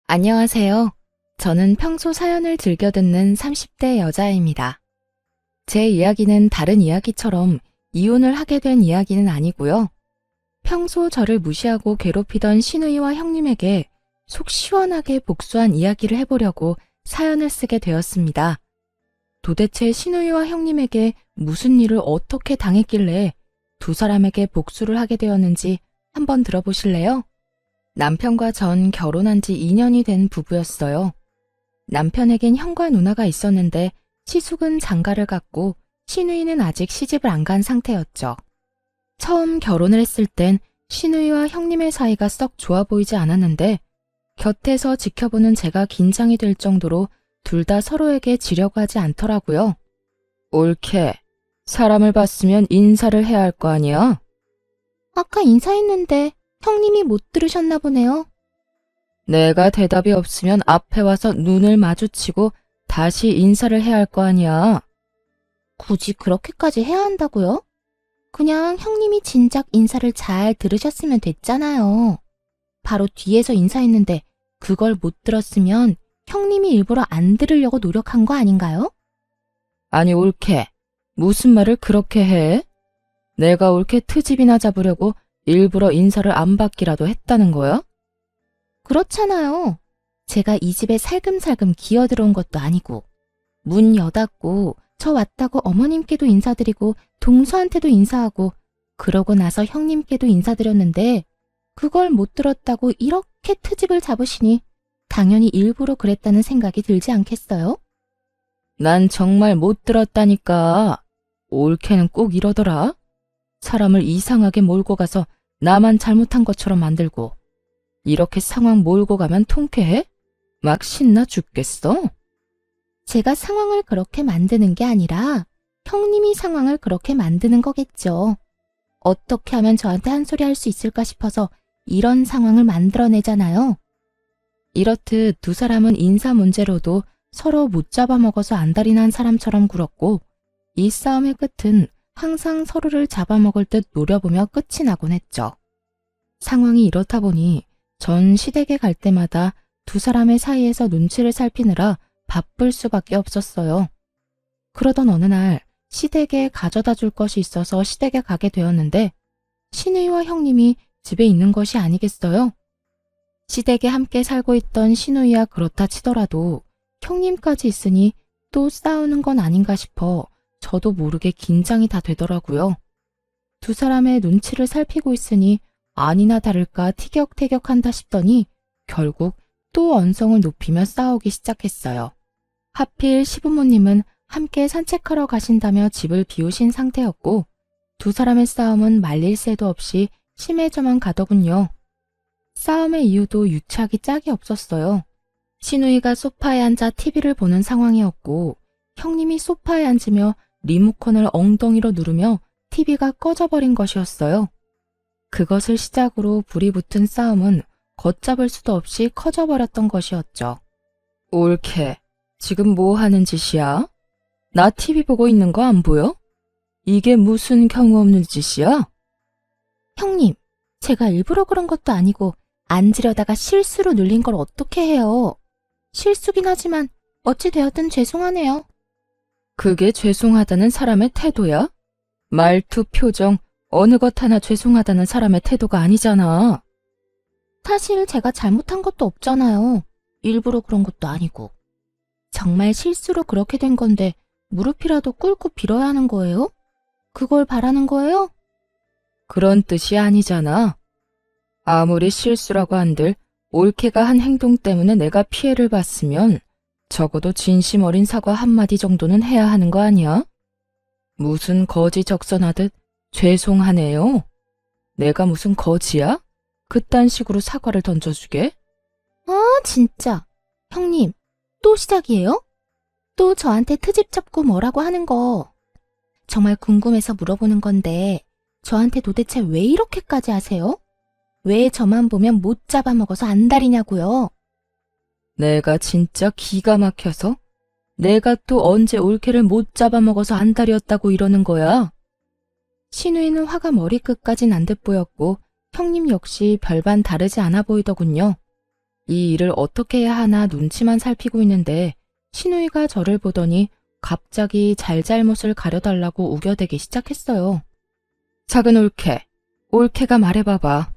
안녕하세요. 저는 평소 사연을 즐겨 듣는 30대 여자입니다. 제 이야기는 다른 이야기처럼 이혼을 하게 된 이야기는 아니고요. 평소 저를 무시하고 괴롭히던 시누이와 형님에게 속 시원하게 복수한 이야기를 해보려고 사연을 쓰게 되었습니다. 도대체 시누이와 형님에게 무슨 일을 어떻게 당했길래 두 사람에게 복수를 하게 되었는지 한번 들어보실래요? 남편과 전 결혼한 지 2년이 된 부부였어요. 남편에겐 형과 누나가 있었는데 시숙은 장가를 갔고 시누이는 아직 시집을 안 간 상태였죠. 처음 결혼을 했을 땐 시누이와 형님의 사이가 썩 좋아 보이지 않았는데 곁에서 지켜보는 제가 긴장이 될 정도로 둘 다 서로에게 지려고 하지 않더라고요. 옳게. 사람을 봤으면 인사를 해야 할 거 아니야? 아까 인사했는데 형님이 못 들으셨나 보네요. 내가 대답이 없으면 앞에 와서 눈을 마주치고 다시 인사를 해야 할 거 아니야. 굳이 그렇게까지 해야 한다고요? 그냥 형님이 진작 인사를 잘 들으셨으면 됐잖아요. 바로 뒤에서 인사했는데 그걸 못 들었으면 형님이 일부러 안 들으려고 노력한 거 아닌가요? 아니 옳게. 무슨 말을 그렇게 해? 내가 옳게 트집이나 잡으려고 일부러 인사를 안 받기라도 했다는 거야? 그렇잖아요. 제가 이 집에 살금살금 기어들어온 것도 아니고 문 여닫고 저 왔다고 어머님께도 인사드리고 동서한테도 인사하고 그러고 나서 형님께도 인사드렸는데 그걸 못 들었다고 이렇게 트집을 잡으시니 당연히 일부러 그랬다는 생각이 들지 않겠어요? 난 정말 못 들었다니까. 옳게는 꼭 이러더라. 사람을 이상하게 몰고 가서 나만 잘못한 것처럼 만들고 이렇게 상황 몰고 가면 통쾌해? 막 신나 죽겠어? 제가 상황을 그렇게 만드는 게 아니라 형님이 상황을 그렇게 만드는 거겠죠. 어떻게 하면 저한테 한 소리 할 수 있을까 싶어서 이런 상황을 만들어내잖아요. 이렇듯 두 사람은 인사 문제로도 서로 못 잡아먹어서 안달이 난 사람처럼 굴었고 이 싸움의 끝은 항상 서로를 잡아먹을 듯 노려보며 끝이 나곤 했죠. 상황이 이렇다 보니 전 시댁에 갈 때마다 두 사람의 사이에서 눈치를 살피느라 바쁠 수밖에 없었어요. 그러던 어느 날 시댁에 가져다 줄 것이 있어서 시댁에 가게 되었는데 시누이와 형님이 집에 있는 것이 아니겠어요? 시댁에 함께 살고 있던 시누이야 그렇다 치더라도 형님까지 있으니 또 싸우는 건 아닌가 싶어 저도 모르게 긴장이 다 되더라고요. 두 사람의 눈치를 살피고 있으니 아니나 다를까 티격태격한다 싶더니 결국 또 언성을 높이며 싸우기 시작했어요. 하필 시부모님은 함께 산책하러 가신다며 집을 비우신 상태였고 두 사람의 싸움은 말릴 새도 없이 심해져만 가더군요. 싸움의 이유도 유치하기 짝이 없었어요. 시누이가 소파에 앉아 TV를 보는 상황이었고 형님이 소파에 앉으며 리모컨을 엉덩이로 누르며 TV가 꺼져버린 것이었어요. 그것을 시작으로 불이 붙은 싸움은 걷잡을 수도 없이 커져버렸던 것이었죠. 옳게. 지금 뭐 하는 짓이야? 나 TV 보고 있는 거 안 보여? 이게 무슨 경우 없는 짓이야? 형님, 제가 일부러 그런 것도 아니고 앉으려다가 실수로 눌린 걸 어떻게 해요? 실수긴 하지만 어찌 되었든 죄송하네요. 그게 죄송하다는 사람의 태도야? 말투, 표정, 어느 것 하나 죄송하다는 사람의 태도가 아니잖아. 사실 제가 잘못한 것도 없잖아요. 일부러 그런 것도 아니고. 정말 실수로 그렇게 된 건데 무릎이라도 꿇고 빌어야 하는 거예요? 그걸 바라는 거예요? 그런 뜻이 아니잖아. 아무리 실수라고 한들 옳게가 한 행동 때문에 내가 피해를 봤으면 적어도 진심 어린 사과 한마디 정도는 해야 하는 거 아니야? 무슨 거지 적선하듯 죄송하네요. 내가 무슨 거지야? 그딴 식으로 사과를 던져주게? 아, 진짜. 형님, 또 시작이에요? 또 저한테 트집 잡고 뭐라고 하는 거. 정말 궁금해서 물어보는 건데 저한테 도대체 왜 이렇게까지 하세요? 왜 저만 보면 못 잡아먹어서 안달이냐고요? 내가 진짜 기가 막혀서? 내가 또 언제 올케를 못 잡아먹어서 안달이었다고 이러는 거야? 시누이는 화가 머리끝까지 난 듯 보였고 형님 역시 별반 다르지 않아 보이더군요. 이 일을 어떻게 해야 하나 눈치만 살피고 있는데 신우이가 저를 보더니 갑자기 잘잘못을 가려달라고 우겨대기 시작했어요. 작은 올케, 올케가 말해봐봐.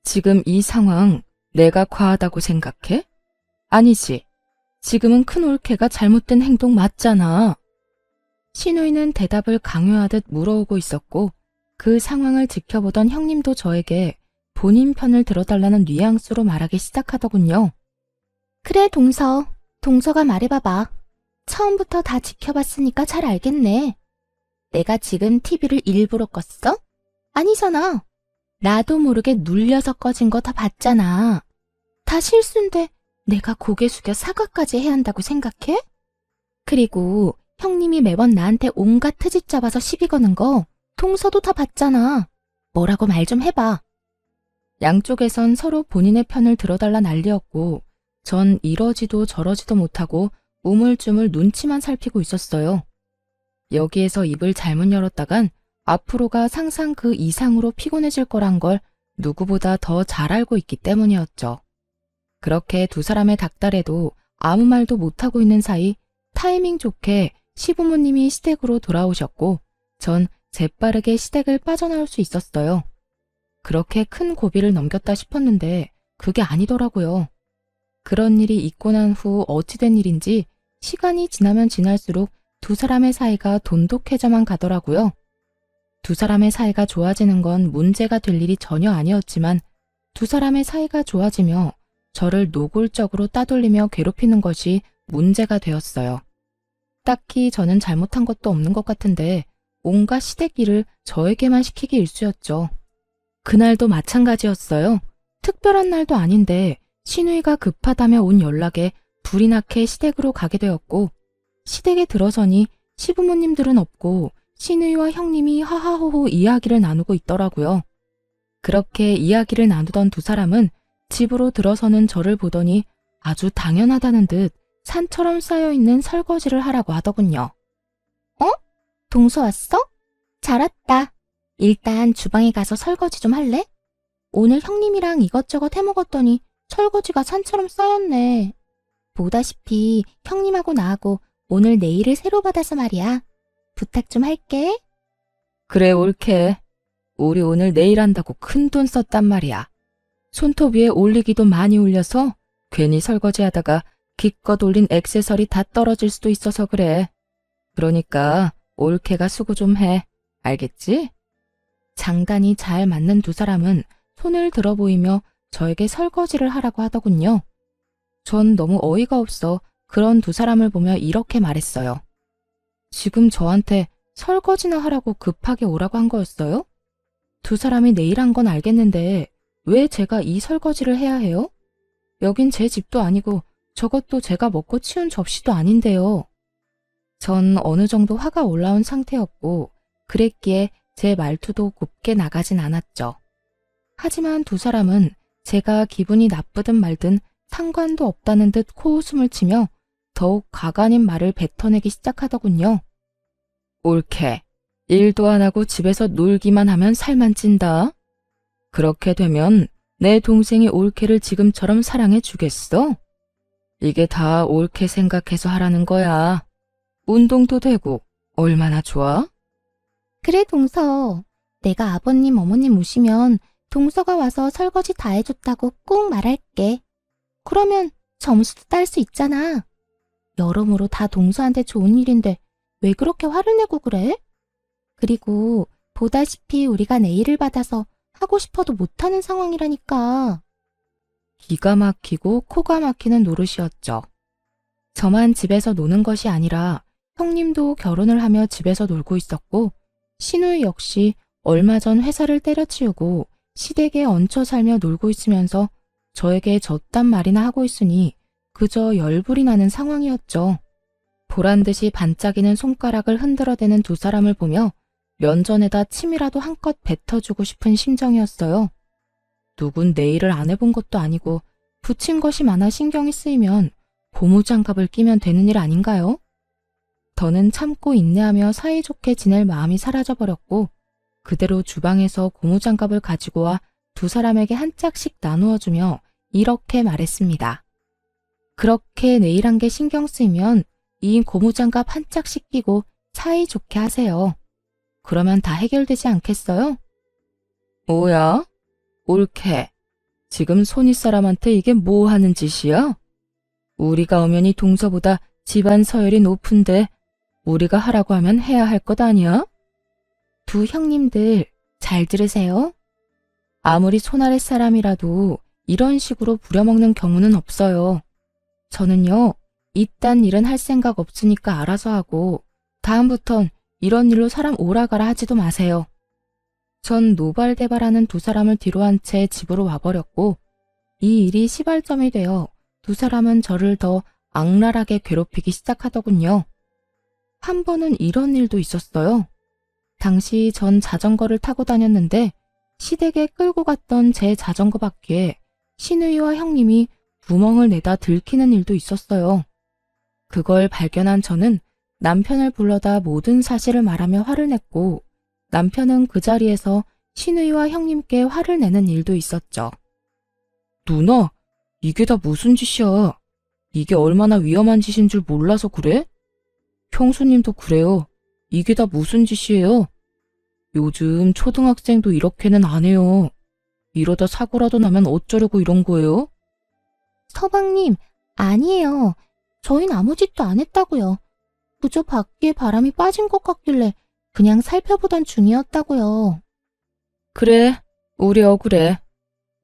지금 이 상황 내가 과하다고 생각해? 아니지. 지금은 큰 올케가 잘못된 행동 맞잖아. 신우이는 대답을 강요하듯 물어오고 있었고 그 상황을 지켜보던 형님도 저에게 본인 편을 들어달라는 뉘앙스로 말하기 시작하더군요. 그래, 동서가 말해봐봐. 처음부터 다 지켜봤으니까 잘 알겠네. 내가 지금 TV를 일부러 껐어? 아니잖아. 나도 모르게 눌려서 꺼진 거 다 봤잖아. 다 실수인데 내가 고개 숙여 사과까지 해야 한다고 생각해? 그리고 형님이 매번 나한테 온갖 트집 잡아서 시비 거는 거 동서도 다 봤잖아. 뭐라고 말 좀 해봐. 양쪽에선 서로 본인의 편을 들어달라 난리였고 전 이러지도 저러지도 못하고 우물쭈물 눈치만 살피고 있었어요. 여기에서 입을 잘못 열었다간 앞으로가 상상 그 이상으로 피곤해질 거란 걸 누구보다 더 잘 알고 있기 때문이었죠. 그렇게 두 사람의 닥달에도 아무 말도 못하고 있는 사이 타이밍 좋게 시부모님이 시댁으로 돌아오셨고 전 재빠르게 시댁을 빠져나올 수 있었어요. 그렇게 큰 고비를 넘겼다 싶었는데 그게 아니더라고요. 그런 일이 있고 난 후 어찌된 일인지 시간이 지나면 지날수록 두 사람의 사이가 돈독해져만 가더라고요. 두 사람의 사이가 좋아지는 건 문제가 될 일이 전혀 아니었지만 두 사람의 사이가 좋아지며 저를 노골적으로 따돌리며 괴롭히는 것이 문제가 되었어요. 딱히 저는 잘못한 것도 없는 것 같은데 온갖 시댁 일을 저에게만 시키기 일쑤였죠. 그날도 마찬가지였어요. 특별한 날도 아닌데 신우이가 급하다며 온 연락에 불이 나게 시댁으로 가게 되었고 시댁에 들어서니 시부모님들은 없고 신우이와 형님이 하하호호 이야기를 나누고 있더라고요. 그렇게 이야기를 나누던 두 사람은 집으로 들어서는 저를 보더니 아주 당연하다는 듯 산처럼 쌓여있는 설거지를 하라고 하더군요. 어? 동서 왔어? 잘 왔다. 일단 주방에 가서 설거지 좀 할래? 오늘 형님이랑 이것저것 해먹었더니 설거지가 산처럼 쌓였네. 보다시피 형님하고 나하고 오늘 네일을 새로 받아서 말이야. 부탁 좀 할게. 그래, 옳게. 우리 오늘 네일 한다고 큰돈 썼단 말이야. 손톱 위에 올리기도 많이 올려서 괜히 설거지하다가 기껏 올린 액세서리 다 떨어질 수도 있어서 그래. 그러니까 옳게가 수고 좀 해. 알겠지? 장단이 잘 맞는 두 사람은 손을 들어 보이며 저에게 설거지를 하라고 하더군요. 전 너무 어이가 없어 그런 두 사람을 보며 이렇게 말했어요. 지금 저한테 설거지나 하라고 급하게 오라고 한 거였어요? 두 사람이 네일 한 건 알겠는데 왜 제가 이 설거지를 해야 해요? 여긴 제 집도 아니고 저것도 제가 먹고 치운 접시도 아닌데요. 전 어느 정도 화가 올라온 상태였고 그랬기에 제 말투도 곱게 나가진 않았죠. 하지만 두 사람은 제가 기분이 나쁘든 말든 상관도 없다는 듯 코웃음을 치며 더욱 가관인 말을 뱉어내기 시작하더군요. 옳게. 일도 안 하고 집에서 놀기만 하면 살만 찐다. 그렇게 되면 내 동생이 옳게를 지금처럼 사랑해 주겠어? 이게 다 옳게 생각해서 하라는 거야. 운동도 되고 얼마나 좋아? 그래, 동서. 내가 아버님, 어머님 오시면 동서가 와서 설거지 다 해줬다고 꼭 말할게. 그러면 점수도 딸 수 있잖아. 여러모로 다 동서한테 좋은 일인데 왜 그렇게 화를 내고 그래? 그리고 보다시피 우리가 네일을 받아서 하고 싶어도 못하는 상황이라니까. 기가 막히고 코가 막히는 노릇이었죠. 저만 집에서 노는 것이 아니라 형님도 결혼을 하며 집에서 놀고 있었고 신우이 역시 얼마 전 회사를 때려치우고 시댁에 얹혀 살며 놀고 있으면서 저에게 저딴 말이나 하고 있으니 그저 열불이 나는 상황이었죠. 보란듯이 반짝이는 손가락을 흔들어대는 두 사람을 보며 면전에다 침이라도 한껏 뱉어주고 싶은 심정이었어요. 누군 네일을 안 해본 것도 아니고 붙인 것이 많아 신경이 쓰이면 고무장갑을 끼면 되는 일 아닌가요? 더는 참고 인내하며 사이좋게 지낼 마음이 사라져버렸고 그대로 주방에서 고무장갑을 가지고 와 두 사람에게 한 짝씩 나누어주며 이렇게 말했습니다. 그렇게 내 일한 게 신경 쓰이면 이 고무장갑 한 짝씩 끼고 사이좋게 하세요. 그러면 다 해결되지 않겠어요? 뭐야? 옳게. 지금 손윗 사람한테 이게 뭐 하는 짓이야? 우리가 엄연히 동서보다 집안 서열이 높은데 우리가 하라고 하면 해야 할 것 아니야? 두 형님들 잘 들으세요. 아무리 손아랫 사람이라도 이런 식으로 부려먹는 경우는 없어요. 저는요, 이딴 일은 할 생각 없으니까 알아서 하고 다음부턴 이런 일로 사람 오라가라 하지도 마세요. 전 노발대발하는 두 사람을 뒤로 한 채 집으로 와버렸고 이 일이 시발점이 되어 두 사람은 저를 더 악랄하게 괴롭히기 시작하더군요. 한 번은 이런 일도 있었어요. 당시 전 자전거를 타고 다녔는데 시댁에 끌고 갔던 제 자전거 바퀴에 시누이와 형님이 구멍을 내다 들키는 일도 있었어요. 그걸 발견한 저는 남편을 불러다 모든 사실을 말하며 화를 냈고 남편은 그 자리에서 시누이와 형님께 화를 내는 일도 있었죠. 누나, 이게 다 무슨 짓이야? 이게 얼마나 위험한 짓인 줄 몰라서 그래? 형수님도 그래요. 이게 다 무슨 짓이에요? 요즘 초등학생도 이렇게는 안 해요. 이러다 사고라도 나면 어쩌려고 이런 거예요? 서방님, 아니에요. 저희는 아무 짓도 안 했다고요. 그저 바퀴에 바람이 빠진 것 같길래 그냥 살펴보던 중이었다고요. 그래, 우리 억울해.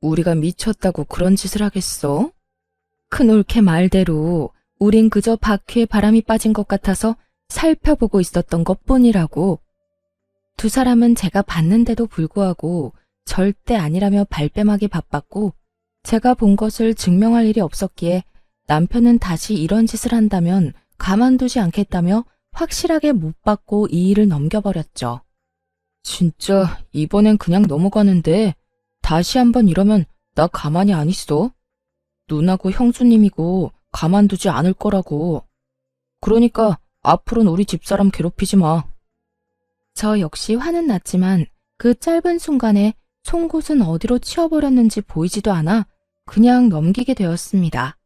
우리가 미쳤다고 그런 짓을 하겠어? 큰올케 말대로 우린 그저 바퀴에 바람이 빠진 것 같아서 살펴보고 있었던 것뿐이라고. 두 사람은 제가 봤는데도 불구하고 절대 아니라며 발뺌하기 바빴고 제가 본 것을 증명할 일이 없었기에 남편은 다시 이런 짓을 한다면 가만두지 않겠다며 확실하게 못 받고 이 일을 넘겨버렸죠. 진짜 이번엔 그냥 넘어가는데 다시 한번 이러면 나 가만히 안 있어. 누나고 형수님이고 가만두지 않을 거라고. 그러니까 앞으로는 우리 집사람 괴롭히지 마. 저 역시 화는 났지만 그 짧은 순간에 송곳은 어디로 치워버렸는지 보이지도 않아 그냥 넘기게 되었습니다.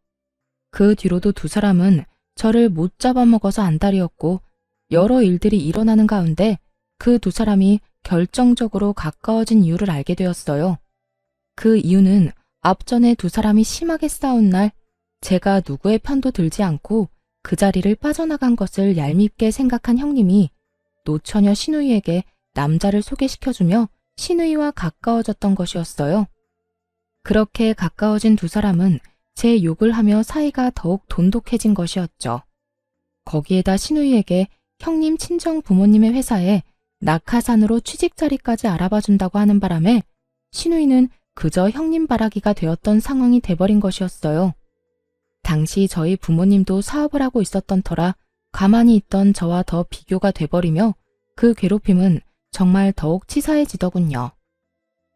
그 뒤로도 두 사람은 저를 못 잡아먹어서 안달이었고 여러 일들이 일어나는 가운데 그 두 사람이 결정적으로 가까워진 이유를 알게 되었어요. 그 이유는 앞전에 두 사람이 심하게 싸운 날 제가 누구의 편도 들지 않고 그 자리를 빠져나간 것을 얄밉게 생각한 형님이 노처녀 시누이에게 남자를 소개시켜주며 시누이와 가까워졌던 것이었어요. 그렇게 가까워진 두 사람은 제 욕을 하며 사이가 더욱 돈독해진 것이었죠. 거기에다 시누이에게 형님 친정 부모님의 회사에 낙하산으로 취직 자리까지 알아봐준다고 하는 바람에 시누이는 그저 형님 바라기가 되었던 상황이 돼버린 것이었어요. 당시 저희 부모님도 사업을 하고 있었던 터라 가만히 있던 저와 더 비교가 돼버리며 그 괴롭힘은 정말 더욱 치사해지더군요.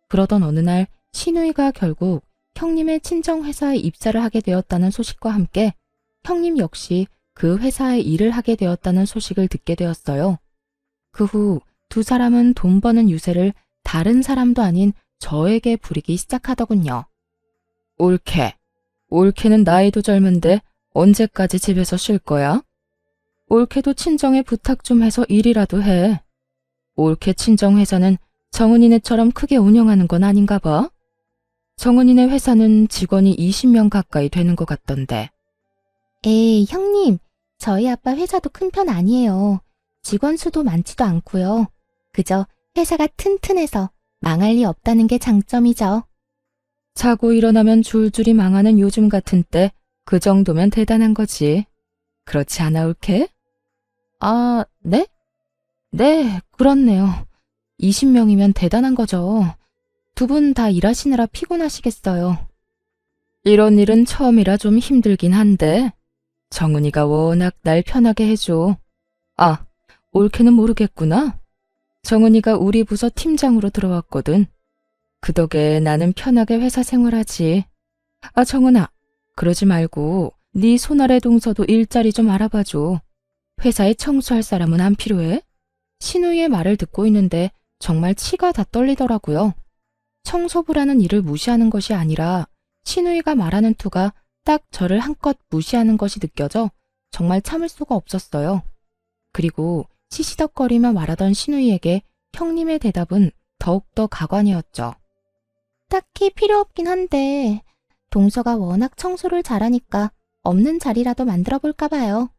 그러던 어느 날 시누이가 결국 형님의 친정회사에 입사를 하게 되었다는 소식과 함께 형님 역시 그 회사에 일을 하게 되었다는 소식을 듣게 되었어요. 그 후 두 사람은 돈 버는 유세를 다른 사람도 아닌 저에게 부리기 시작하더군요. 올케는 나이도 젊은데 언제까지 집에서 쉴 거야? 올케도 친정에 부탁 좀 해서 일이라도 해. 올케 친정회사는 정은이네처럼 크게 운영하는 건 아닌가 봐. 정은이네 회사는 직원이 20명 가까이 되는 것 같던데. 에이, 형님. 저희 아빠 회사도 큰 편 아니에요. 직원 수도 많지도 않고요. 그저 회사가 튼튼해서 망할 리 없다는 게 장점이죠. 자고 일어나면 줄줄이 망하는 요즘 같은 때 그 정도면 대단한 거지. 그렇지 않아, 올케? 아, 네? 네, 그렇네요. 20명이면 대단한 거죠. 두 분 다 일하시느라 피곤하시겠어요. 이런 일은 처음이라 좀 힘들긴 한데 정은이가 워낙 날 편하게 해줘. 아, 올케는 모르겠구나. 정은이가 우리 부서 팀장으로 들어왔거든. 그 덕에 나는 편하게 회사 생활하지. 아, 정은아, 그러지 말고 네 손아래 동서도 일자리 좀 알아봐줘. 회사에 청소할 사람은 안 필요해? 신우이의 말을 듣고 있는데 정말 치가 다 떨리더라고요. 청소부라는 일을 무시하는 것이 아니라 신우이가 말하는 투가 딱 저를 한껏 무시하는 것이 느껴져 정말 참을 수가 없었어요. 그리고 시시덕거리며 말하던 신우이에게 형님의 대답은 더욱더 가관이었죠. 딱히 필요 없긴 한데 동서가 워낙 청소를 잘하니까 없는 자리라도 만들어 볼까 봐요.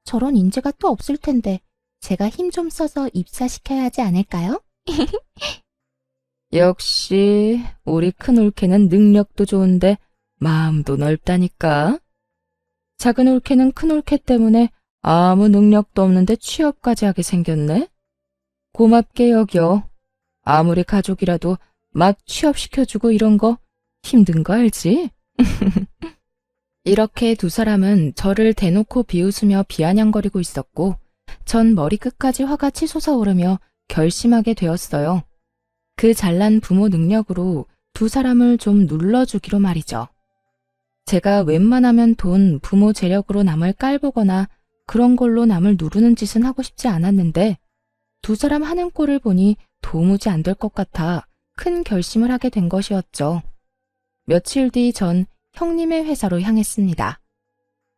저런 인재가 또 없을 텐데 제가 힘 좀 써서 입사시켜야 하지 않을까요? 역시 우리 큰 올케는 능력도 좋은데 마음도 넓다니까. 작은 올케는 큰 올케 때문에 아무 능력도 없는데 취업까지 하게 생겼네. 고맙게 여겨. 아무리 가족이라도 막 취업시켜주고 이런 거 힘든 거 알지? 이렇게 두 사람은 저를 대놓고 비웃으며 비아냥거리고 있었고 전 머리끝까지 화가 치솟아 오르며 결심하게 되었어요. 그 잘난 부모 능력으로 두 사람을 좀 눌러주기로 말이죠. 제가 웬만하면 돈, 부모 재력으로 남을 깔보거나 그런 걸로 남을 누르는 짓은 하고 싶지 않았는데 두 사람 하는 꼴을 보니 도무지 안 될 것 같아 큰 결심을 하게 된 것이었죠. 며칠 뒤 전 형님의 회사로 향했습니다.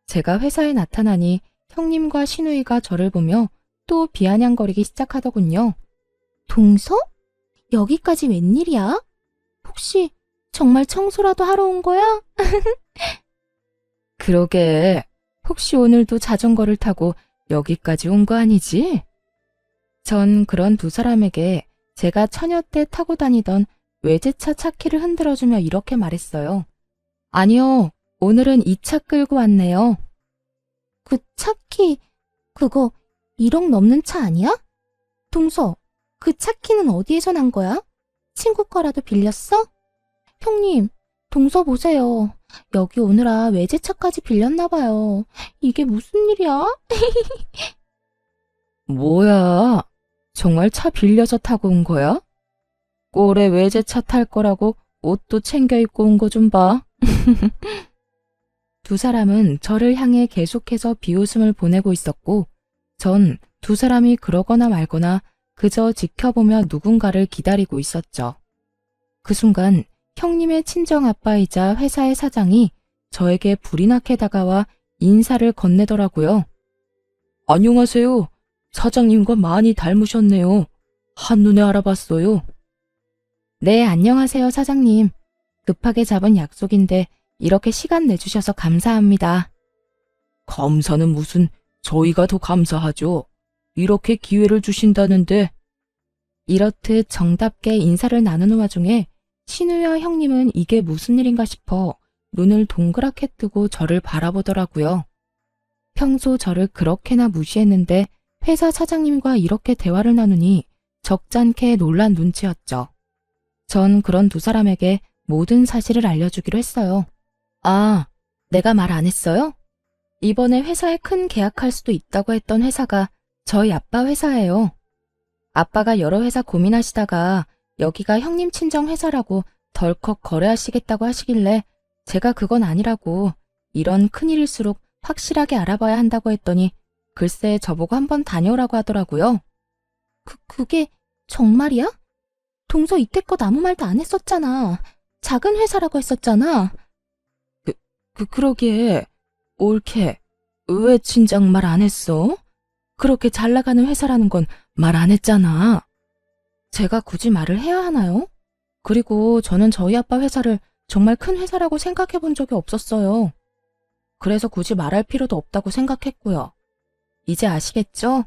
제가 회사에 나타나니 형님과 신우이가 저를 보며 또 비아냥거리기 시작하더군요. 동서? 여기까지 웬일이야? 혹시 정말 청소라도 하러 온 거야? 그러게, 혹시 오늘도 자전거를 타고 여기까지 온 거 아니지? 전 그런 두 사람에게 제가 처녀 때 타고 다니던 외제차 차키를 흔들어주며 이렇게 말했어요. 아니요, 오늘은 이 차 끌고 왔네요. 그 차키, 그거 1억 넘는 차 아니야? 동서, 그 차키는 어디에서 난 거야? 친구 거라도 빌렸어? 형님, 동서 보세요. 여기 오느라 외제차까지 빌렸나 봐요. 이게 무슨 일이야? 뭐야? 정말 차 빌려서 타고 온 거야? 꼴에 외제차 탈 거라고 옷도 챙겨 입고 온 거 좀 봐. 두 사람은 저를 향해 계속해서 비웃음을 보내고 있었고 전 두 사람이 그러거나 말거나 그저 지켜보며 누군가를 기다리고 있었죠. 그 순간 형님의 친정아빠이자 회사의 사장이 저에게 불이 나게 다가와 인사를 건네더라고요. 안녕하세요. 사장님과 많이 닮으셨네요. 한눈에 알아봤어요. 네, 안녕하세요, 사장님. 급하게 잡은 약속인데 이렇게 시간 내주셔서 감사합니다. 감사는 무슨, 저희가 더 감사하죠. 이렇게 기회를 주신다는데. 이렇듯 정답게 인사를 나누는 와중에 신우와 형님은 이게 무슨 일인가 싶어 눈을 동그랗게 뜨고 저를 바라보더라고요. 평소 저를 그렇게나 무시했는데 회사 사장님과 이렇게 대화를 나누니 적잖게 놀란 눈치였죠. 전 그런 두 사람에게 모든 사실을 알려주기로 했어요. 아, 내가 말 안 했어요? 이번에 회사에 큰 계약할 수도 있다고 했던 회사가 저희 아빠 회사예요. 아빠가 여러 회사 고민하시다가 여기가 형님 친정 회사라고 덜컥 거래하시겠다고 하시길래 제가 그건 아니라고 이런 큰일일수록 확실하게 알아봐야 한다고 했더니 글쎄 저보고 한번 다녀오라고 하더라고요. 그게 정말이야? 동서 이때껏 아무 말도 안 했었잖아. 작은 회사라고 했었잖아. 그러게. 옳게. 왜 친정 말 안 했어? 그렇게 잘 나가는 회사라는 건 말 안 했잖아. 제가 굳이 말을 해야 하나요? 그리고 저는 저희 아빠 회사를 정말 큰 회사라고 생각해 본 적이 없었어요. 그래서 굳이 말할 필요도 없다고 생각했고요. 이제 아시겠죠?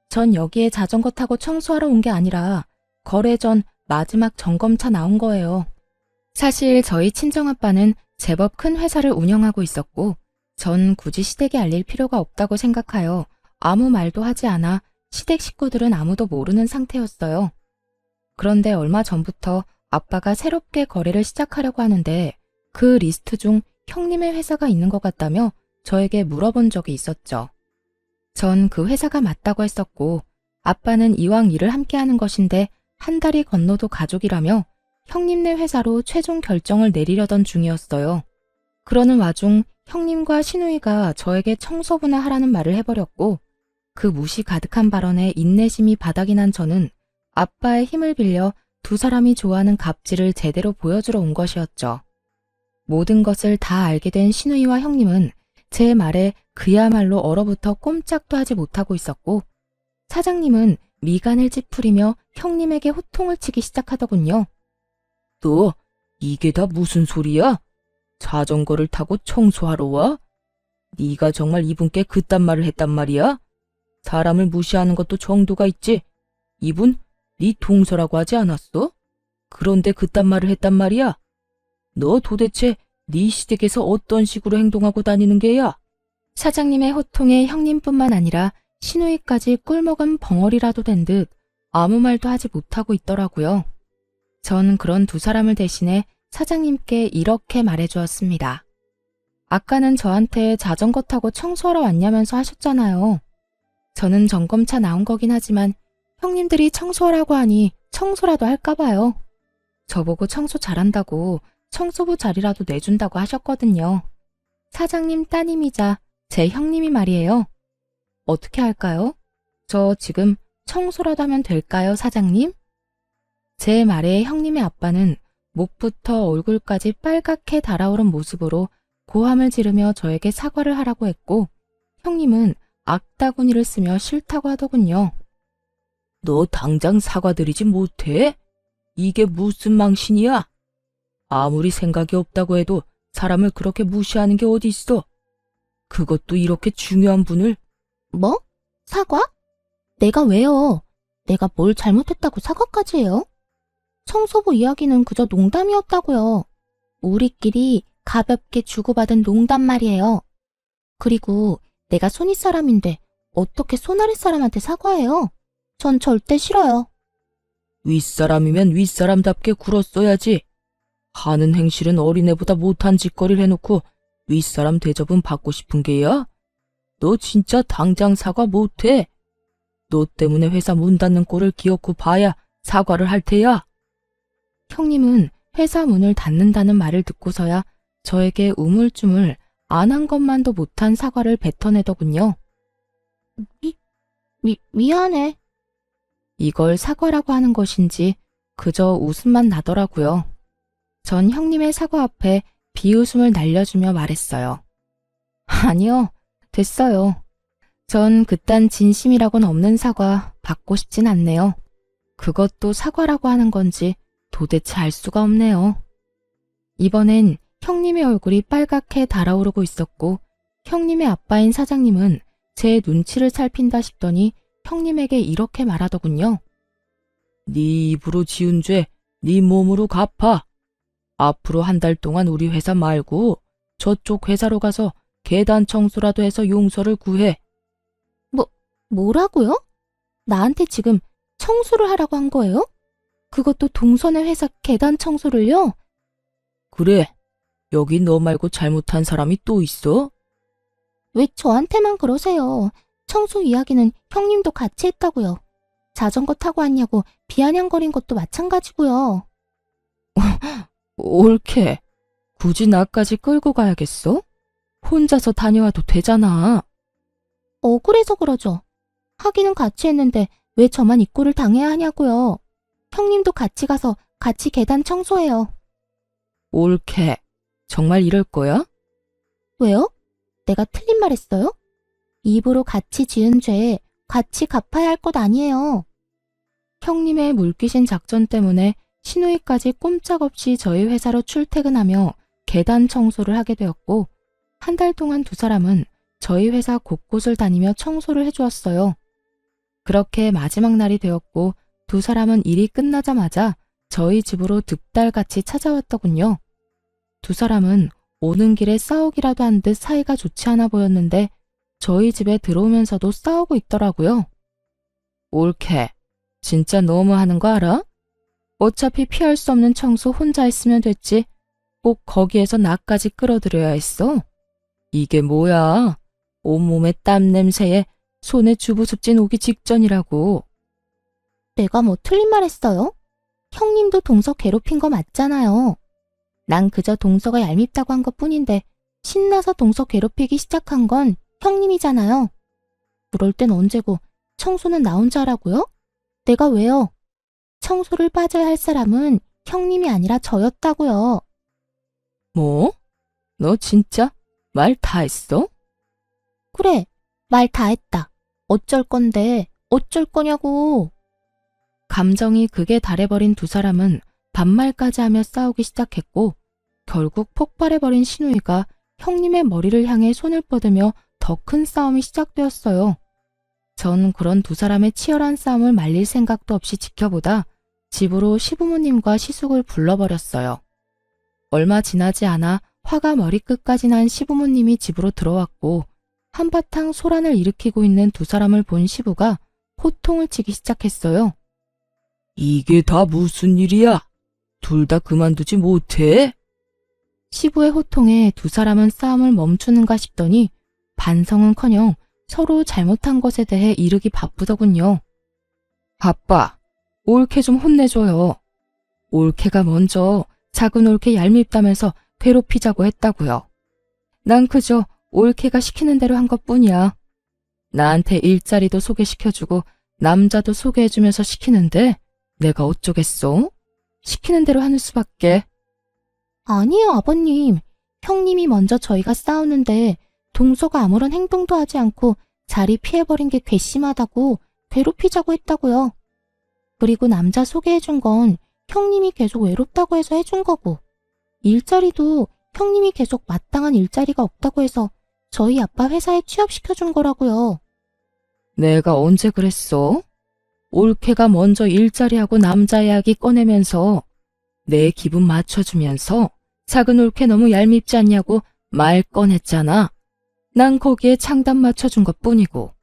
전 여기에 자전거 타고 청소하러 온 게 아니라 거래 전 마지막 점검차 나온 거예요. 사실 저희 친정아빠는 제법 큰 회사를 운영하고 있었고 전 굳이 시댁에 알릴 필요가 없다고 생각하여 아무 말도 하지 않아 시댁 식구들은 아무도 모르는 상태였어요. 그런데 얼마 전부터 아빠가 새롭게 거래를 시작하려고 하는데 그 리스트 중 형님의 회사가 있는 것 같다며 저에게 물어본 적이 있었죠. 전 그 회사가 맞다고 했었고 아빠는 이왕 일을 함께 하는 것인데 한 달이 건너도 가족이라며 형님네 회사로 최종 결정을 내리려던 중이었어요. 그러는 와중 형님과 신우이가 저에게 청소부나 하라는 말을 해버렸고 그 무시 가득한 발언에 인내심이 바닥이 난 저는 아빠의 힘을 빌려 두 사람이 좋아하는 갑질을 제대로 보여주러 온 것이었죠. 모든 것을 다 알게 된 신우이와 형님은 제 말에 그야말로 얼어붙어 꼼짝도 하지 못하고 있었고, 사장님은 미간을 찌푸리며 형님에게 호통을 치기 시작하더군요. 너 이게 다 무슨 소리야? 자전거를 타고 청소하러 와? 네가 정말 이분께 그딴 말을 했단 말이야? 사람을 무시하는 것도 정도가 있지. 이분 네 동서라고 하지 않았어? 그런데 그딴 말을 했단 말이야? 너 도대체 네 시댁에서 어떤 식으로 행동하고 다니는 게야? 사장님의 호통에 형님뿐만 아니라 시누이까지 꿀먹은 벙어리라도 된 듯 아무 말도 하지 못하고 있더라고요. 전 그런 두 사람을 대신해 사장님께 이렇게 말해주었습니다. 아까는 저한테 자전거 타고 청소하러 왔냐면서 하셨잖아요. 저는 점검차 나온 거긴 하지만 형님들이 청소하라고 하니 청소라도 할까 봐요. 저보고 청소 잘한다고 청소부 자리라도 내준다고 하셨거든요. 사장님 따님이자 제 형님이 말이에요. 어떻게 할까요? 저 지금 청소라도 하면 될까요, 사장님? 제 말에 형님의 아빠는 목부터 얼굴까지 빨갛게 달아오른 모습으로 고함을 지르며 저에게 사과를 하라고 했고, 형님은 악다구니를 쓰며 싫다고 하더군요. 너 당장 사과드리지 못해? 이게 무슨 망신이야? 아무리 생각이 없다고 해도 사람을 그렇게 무시하는 게 어디 있어? 그것도 이렇게 중요한 분을. 뭐? 사과? 내가 왜요? 내가 뭘 잘못했다고 사과까지 해요? 청소부 이야기는 그저 농담이었다고요. 우리끼리 가볍게 주고받은 농담 말이에요. 그리고 내가 손윗 사람인데 어떻게 손아랫 사람한테 사과해요? 전 절대 싫어요. 윗사람이면 윗사람답게 굴었어야지. 하는 행실은 어린애보다 못한 짓거리를 해놓고 윗사람 대접은 받고 싶은 게야? 너 진짜 당장 사과 못해? 너 때문에 회사 문 닫는 꼴을 기어코 봐야 사과를 할 테야. 형님은 회사 문을 닫는다는 말을 듣고서야 저에게 우물쭈물 안 한 것만도 못한 사과를 뱉어내더군요. 미안해. 이걸 사과라고 하는 것인지 그저 웃음만 나더라고요. 전 형님의 사과 앞에 비웃음을 날려주며 말했어요. 아니요, 됐어요. 전 그딴 진심이라고는 없는 사과 받고 싶진 않네요. 그것도 사과라고 하는 건지 도대체 알 수가 없네요. 이번엔 형님의 얼굴이 빨갛게 달아오르고 있었고, 형님의 아빠인 사장님은 제 눈치를 살핀다 싶더니 형님에게 이렇게 말하더군요. 네 입으로 지은 죄 네 몸으로 갚아. 앞으로 한 달 동안 우리 회사 말고 저쪽 회사로 가서 계단 청소라도 해서 용서를 구해. 뭐라고요? 나한테 지금 청소를 하라고 한 거예요? 그것도 동선의 회사 계단 청소를요? 그래, 여기 너 말고 잘못한 사람이 또 있어? 왜 저한테만 그러세요? 청소 이야기는 형님도 같이 했다고요. 자전거 타고 왔냐고 비아냥거린 것도 마찬가지고요. 옳게. 굳이 나까지 끌고 가야겠어? 혼자서 다녀와도 되잖아. 억울해서 그러죠. 하기는 같이 했는데 왜 저만 이 꼴을 당해야 하냐고요. 형님도 같이 가서 같이 계단 청소해요. 옳게. 정말 이럴 거야? 왜요? 내가 틀린 말 했어요? 입으로 같이 지은 죄 같이 갚아야 할 것 아니에요. 형님의 물귀신 작전 때문에 시누이까지 꼼짝없이 저희 회사로 출퇴근하며 계단 청소를 하게 되었고, 한 달 동안 두 사람은 저희 회사 곳곳을 다니며 청소를 해주었어요. 그렇게 마지막 날이 되었고, 두 사람은 일이 끝나자마자 저희 집으로 득달같이 찾아왔더군요. 두 사람은 오는 길에 싸우기라도 한 듯 사이가 좋지 않아 보였는데 저희 집에 들어오면서도 싸우고 있더라고요. 옳게. 진짜 너무하는 거 알아? 어차피 피할 수 없는 청소 혼자 했으면 됐지. 꼭 거기에서 나까지 끌어들여야 했어. 이게 뭐야? 온몸에 땀 냄새에 손에 주부습진 오기 직전이라고. 내가 뭐 틀린 말 했어요? 형님도 동서 괴롭힌 거 맞잖아요. 난 그저 동서가 얄밉다고 한 것뿐인데 신나서 동서 괴롭히기 시작한 건 형님이잖아요. 그럴 땐 언제고 청소는 나 혼자 하라고요? 내가 왜요? 청소를 빠져야 할 사람은 형님이 아니라 저였다고요. 뭐? 너 진짜 말 다 했어? 그래, 말 다 했다. 어쩔 건데, 어쩔 거냐고. 감정이 극에 달해버린 두 사람은 반말까지 하며 싸우기 시작했고 결국 폭발해버린 신우이가 형님의 머리를 향해 손을 뻗으며 더 큰 싸움이 시작되었어요. 전 그런 두 사람의 치열한 싸움을 말릴 생각도 없이 지켜보다 집으로 시부모님과 시숙을 불러버렸어요. 얼마 지나지 않아 화가 머리끝까지 난 시부모님이 집으로 들어왔고 한바탕 소란을 일으키고 있는 두 사람을 본 시부가 호통을 치기 시작했어요. 이게 다 무슨 일이야? 둘 다 그만두지 못해? 시부의 호통에 두 사람은 싸움을 멈추는가 싶더니 반성은커녕 서로 잘못한 것에 대해 이르기 바쁘더군요. 아빠, 올케 좀 혼내줘요. 올케가 먼저 작은 올케 얄밉다면서 괴롭히자고 했다고요. 난 그저 올케가 시키는 대로 한 것뿐이야. 나한테 일자리도 소개시켜주고 남자도 소개해주면서 시키는데 내가 어쩌겠어? 시키는 대로 하는 수밖에. 아니에요, 아버님. 형님이 먼저 저희가 싸우는데 동서가 아무런 행동도 하지 않고 자리 피해버린 게 괘씸하다고 괴롭히자고 했다고요. 그리고 남자 소개해준 건 형님이 계속 외롭다고 해서 해준 거고 일자리도 형님이 계속 마땅한 일자리가 없다고 해서 저희 아빠 회사에 취업시켜준 거라고요. 내가 언제 그랬어? 올케가 먼저 일자리하고 남자 이야기 꺼내면서 내 기분 맞춰주면서 작은 올케 너무 얄밉지 않냐고 말 꺼냈잖아. 난 거기에 장단 맞춰준 것뿐이고.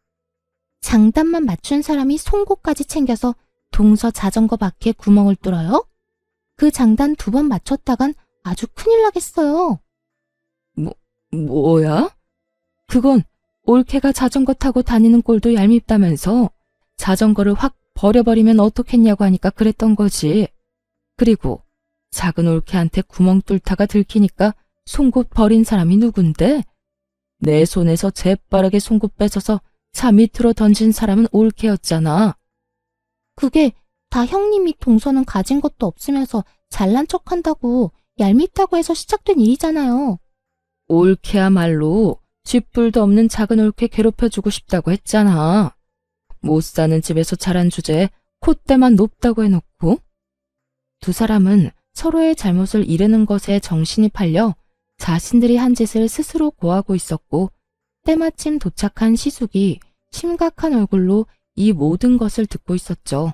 장단만 맞춘 사람이 송곳까지 챙겨서 동서 자전거 바퀴에 구멍을 뚫어요? 그 장단 2번 맞췄다간 아주 큰일 나겠어요. 뭐야? 그건 올케가 자전거 타고 다니는 꼴도 얄밉다면서 자전거를 확 버려버리면 어떻겠냐고 하니까 그랬던 거지. 그리고 작은 올케한테 구멍 뚫다가 들키니까 송곳 버린 사람이 누군데? 내 손에서 재빠르게 송곳 뺏어서 차 밑으로 던진 사람은 올케였잖아. 그게 다 형님이 동서는 가진 것도 없으면서 잘난 척한다고 얄밉다고 해서 시작된 일이잖아요. 올케야말로 쥐뿔도 없는 작은 올케 괴롭혀주고 싶다고 했잖아. 못 사는 집에서 자란 주제에 콧대만 높다고 해놓고. 두 사람은 서로의 잘못을 이르는 것에 정신이 팔려 자신들이 한 짓을 스스로 고하고 있었고 때마침 도착한 시숙이 심각한 얼굴로 이 모든 것을 듣고 있었죠.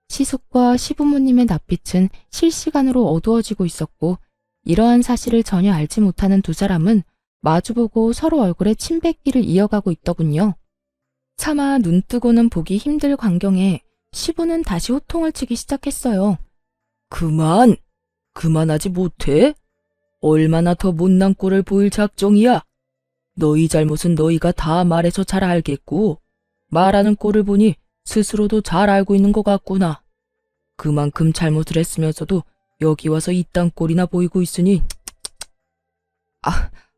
시숙과 시부모님의 낯빛은 실시간으로 어두워지고 있었고 이러한 사실을 전혀 알지 못하는 두 사람은 마주보고 서로 얼굴에 침 뱉기를 이어가고 있더군요. 차마 눈 뜨고는 보기 힘들 광경에 시부는 다시 호통을 치기 시작했어요. 그만하지 못해? 얼마나 더 못난 꼴을 보일 작정이야? 너희 잘못은 너희가 다 말해서 잘 알겠고 말하는 꼴을 보니 스스로도 잘 알고 있는 것 같구나. 그만큼 잘못을 했으면서도 여기 와서 이딴 꼴이나 보이고 있으니.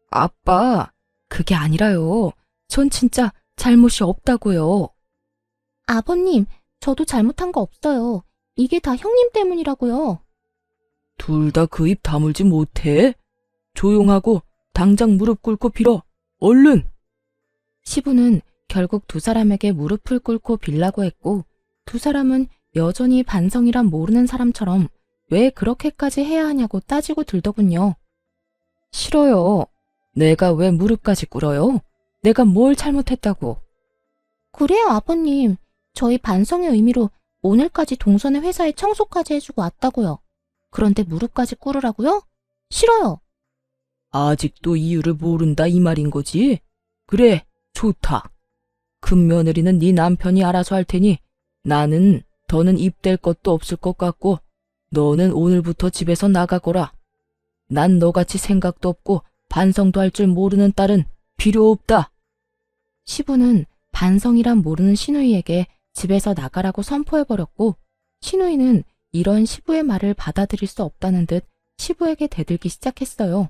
아빠, 그게 아니라요. 전 진짜 잘못이 없다고요. 아버님, 저도 잘못한 거 없어요. 이게 다 형님 때문이라고요. 둘 다 그 입 다물지 못해? 조용하고 당장 무릎 꿇고 빌어. 얼른! 시부는 결국 두 사람에게 무릎을 꿇고 빌라고 했고 두 사람은 여전히 반성이란 모르는 사람처럼 왜 그렇게까지 해야 하냐고 따지고 들더군요. 싫어요. 내가 왜 무릎까지 꿇어요? 내가 뭘 잘못했다고. 그래요, 아버님. 저희 반성의 의미로 오늘까지 동선의 회사에 청소까지 해주고 왔다고요. 그런데 무릎까지 꿇으라고요? 싫어요. 아직도 이유를 모른다 이 말인 거지? 그래, 좋다. 큰 며느리는 네 남편이 알아서 할 테니 나는 더는 입댈 것도 없을 것 같고 너는 오늘부터 집에서 나가거라. 난 너같이 생각도 없고 반성도 할 줄 모르는 딸은 필요 없다. 시부는 반성이란 모르는 시누이에게 집에서 나가라고 선포해버렸고 시누이는 이런 시부의 말을 받아들일 수 없다는 듯 시부에게 대들기 시작했어요.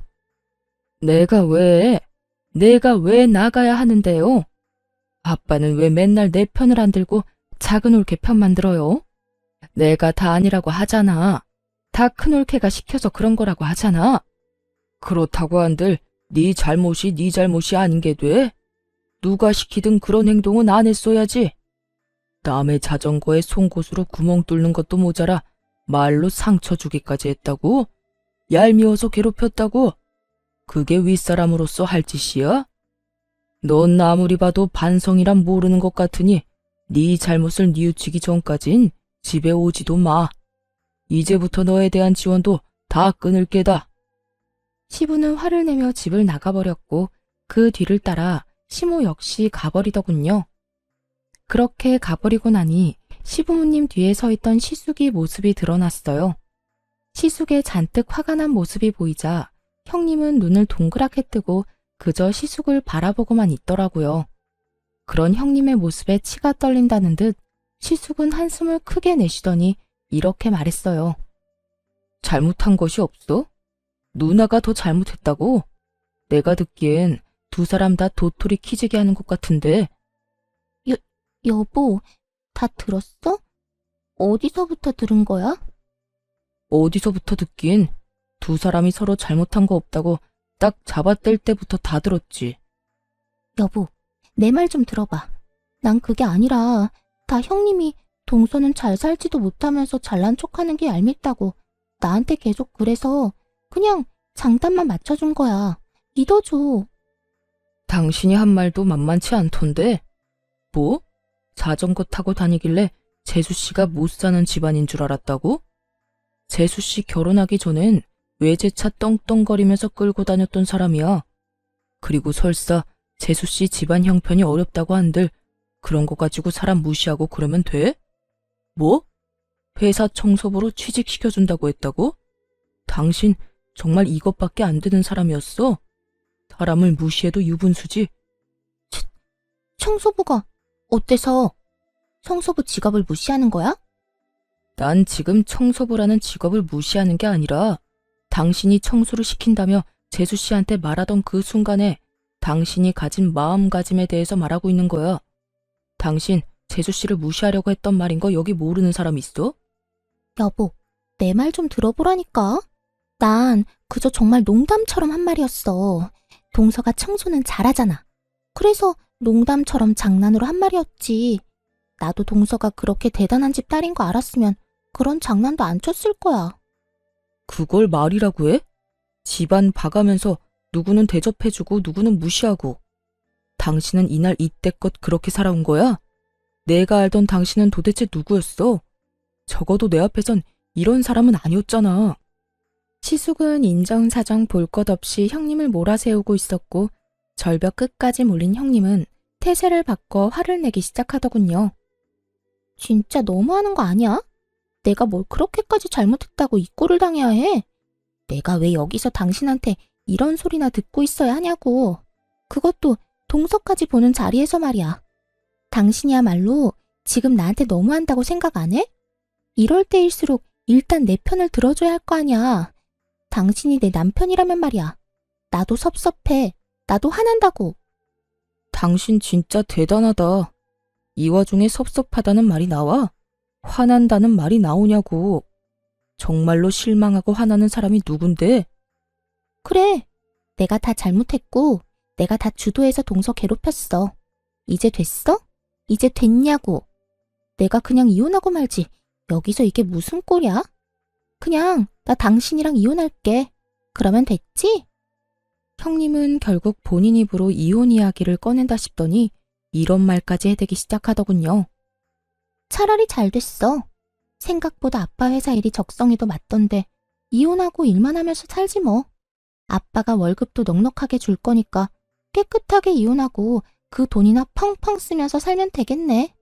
내가 왜 나가야 하는데요? 아빠는 왜 맨날 내 편을 안 들고 작은 올케 편만 들어요? 내가 다 아니라고 하잖아. 다 큰 올케가 시켜서 그런 거라고 하잖아. 그렇다고 한들 네 잘못이 아닌 게 돼? 누가 시키든 그런 행동은 안 했어야지. 남의 자전거에 송곳으로 구멍 뚫는 것도 모자라 말로 상처 주기까지 했다고? 얄미워서 괴롭혔다고? 그게 윗사람으로서 할 짓이야? 넌 아무리 봐도 반성이란 모르는 것 같으니 네 잘못을 뉘우치기 전까진 집에 오지도 마. 이제부터 너에 대한 지원도 다 끊을 게다. 시부는 화를 내며 집을 나가버렸고 그 뒤를 따라 시모 역시 가버리더군요. 그렇게 가버리고 나니 시부모님 뒤에 서 있던 시숙이 모습이 드러났어요. 시숙의 잔뜩 화가 난 모습이 보이자 형님은 눈을 동그랗게 뜨고 그저 시숙을 바라보고만 있더라고요. 그런 형님의 모습에 치가 떨린다는 듯 시숙은 한숨을 크게 내쉬더니 이렇게 말했어요. 잘못한 것이 없어? 누나가 더 잘못했다고? 내가 듣기엔 두 사람 다 도토리 키재기 하는 것 같은데. 여보, 다 들었어? 어디서부터 들은 거야? 어디서부터 듣긴 두 사람이 서로 잘못한 거 없다고 딱 잡아뗄 때부터 다 들었지. 여보, 내 말 좀 들어봐. 난 그게 아니라 다 형님이 동서는 잘 살지도 못하면서 잘난 척하는 게 얄밉다고 나한테 계속 그래서 그냥 장단만 맞춰준 거야. 믿어줘. 당신이 한 말도 만만치 않던데. 뭐? 자전거 타고 다니길래 재수씨가 못 사는 집안인 줄 알았다고? 재수씨 결혼하기 전엔 외제차 떵떵거리면서 끌고 다녔던 사람이야. 그리고 설사 재수씨 집안 형편이 어렵다고 한들 그런 거 가지고 사람 무시하고 그러면 돼? 뭐? 회사 청소부로 취직시켜준다고 했다고? 당신 정말 이것밖에 안 되는 사람이었어? 사람을 무시해도 유분수지? 청소부가 어때서? 청소부 직업을 무시하는 거야? 난 지금 청소부라는 직업을 무시하는 게 아니라 당신이 청소를 시킨다며 재수씨한테 말하던 그 순간에 당신이 가진 마음가짐에 대해서 말하고 있는 거야. 당신 재수씨를 무시하려고 했던 말인 거 여기 모르는 사람 있어? 여보, 내 말 좀 들어보라니까. 난 그저 정말 농담처럼 한 말이었어. 동서가 청소는 잘하잖아. 그래서 농담처럼 장난으로 한 말이었지. 나도 동서가 그렇게 대단한 집 딸인 거 알았으면 그런 장난도 안 쳤을 거야. 그걸 말이라고 해? 집안 봐가면서 누구는 대접해주고 누구는 무시하고. 당신은 이날 이때껏 그렇게 살아온 거야? 내가 알던 당신은 도대체 누구였어? 적어도 내 앞에선 이런 사람은 아니었잖아. 시숙은 인정사정 볼 것 없이 형님을 몰아세우고 있었고 절벽 끝까지 몰린 형님은 태세를 바꿔 화를 내기 시작하더군요. 진짜 너무하는 거 아니야? 내가 뭘 그렇게까지 잘못했다고 이 꼴을 당해야 해? 내가 왜 여기서 당신한테 이런 소리나 듣고 있어야 하냐고. 그것도 동서까지 보는 자리에서 말이야. 당신이야말로 지금 나한테 너무한다고 생각 안 해? 이럴 때일수록 일단 내 편을 들어줘야 할 거 아니야. 당신이 내 남편이라면 말이야. 나도 섭섭해. 나도 화난다고. 당신 진짜 대단하다. 이 와중에 섭섭하다는 말이 나와? 화난다는 말이 나오냐고. 정말로 실망하고 화나는 사람이 누군데? 그래. 내가 다 잘못했고 내가 다 주도해서 동서 괴롭혔어. 이제 됐어? 이제 됐냐고. 내가 그냥 이혼하고 말지. 여기서 이게 무슨 꼴이야? 그냥 나 당신이랑 이혼할게. 그러면 됐지? 형님은 결국 본인 입으로 이혼 이야기를 꺼낸다 싶더니 이런 말까지 해대기 시작하더군요. 차라리 잘 됐어. 생각보다 아빠 회사 일이 적성에도 맞던데 이혼하고 일만 하면서 살지 뭐. 아빠가 월급도 넉넉하게 줄 거니까 깨끗하게 이혼하고 그 돈이나 펑펑 쓰면서 살면 되겠네.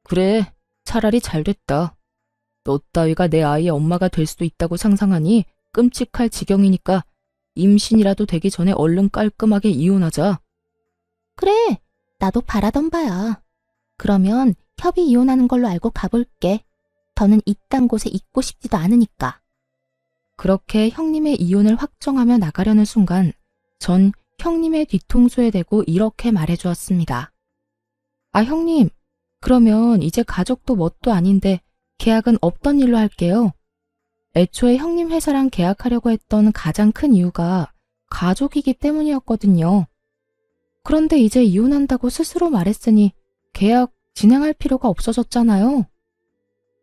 그래, 차라리 잘 됐다. 너 따위가 내 아이의 엄마가 될 수도 있다고 상상하니 끔찍할 지경이니까 임신이라도 되기 전에 얼른 깔끔하게 이혼하자. 그래, 나도 바라던 바야. 그러면 협의 이혼하는 걸로 알고 가볼게. 더는 이딴 곳에 있고 싶지도 않으니까. 그렇게 형님의 이혼을 확정하며 나가려는 순간 전 형님의 뒤통수에 대고 이렇게 말해주었습니다. 아, 형님, 그러면 이제 가족도 뭣도 아닌데 계약은 없던 일로 할게요. 애초에 형님 회사랑 계약하려고 했던 가장 큰 이유가 가족이기 때문이었거든요. 그런데 이제 이혼한다고 스스로 말했으니 계약 진행할 필요가 없어졌잖아요.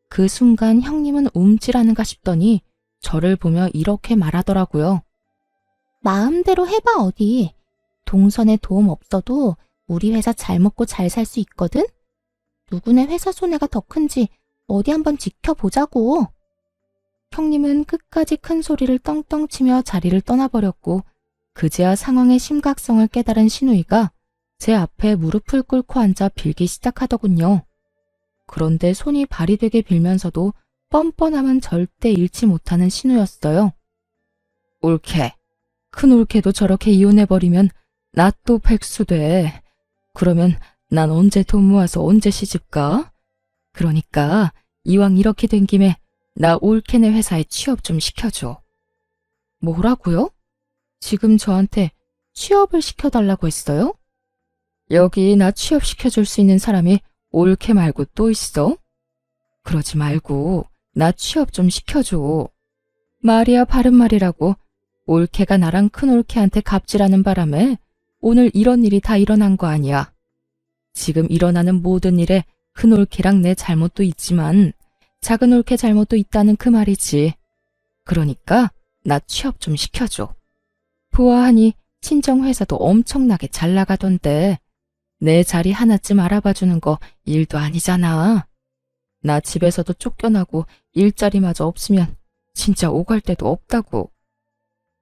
그 순간 형님은 움찔하는가 싶더니 저를 보며 이렇게 말하더라고요. 마음대로 해봐 어디. 동선에 도움 없어도 우리 회사 잘 먹고 잘 살 수 있거든? 누구네 회사 손해가 더 큰지 어디 한번 지켜보자고. 형님은 끝까지 큰 소리를 떵떵 치며 자리를 떠나버렸고 그제야 상황의 심각성을 깨달은 신우이가 제 앞에 무릎을 꿇고 앉아 빌기 시작하더군요. 그런데 손이 발이 되게 빌면서도 뻔뻔함은 절대 잃지 못하는 신우였어요. 올케, 큰 올케도 저렇게 이혼해버리면 나 또 백수돼. 그러면 난 언제 돈 모아서 언제 시집가? 그러니까 이왕 이렇게 된 김에 나 올케네 회사에 취업 좀 시켜줘. 뭐라고요? 지금 저한테 취업을 시켜달라고 했어요? 여기 나 취업시켜줄 수 있는 사람이 올케 말고 또 있어? 그러지 말고 나 취업 좀 시켜줘. 말이야 바른 말이라고. 올케가 나랑 큰 올케한테 갑질하는 바람에 오늘 이런 일이 다 일어난 거 아니야. 지금 일어나는 모든 일에 큰 올케랑 내 잘못도 있지만 작은 올케 잘못도 있다는 그 말이지. 그러니까 나 취업 좀 시켜줘. 보아하니 친정회사도 엄청나게 잘 나가던데 내 자리 하나쯤 알아봐주는 거 일도 아니잖아. 나 집에서도 쫓겨나고 일자리마저 없으면 진짜 오갈 데도 없다고.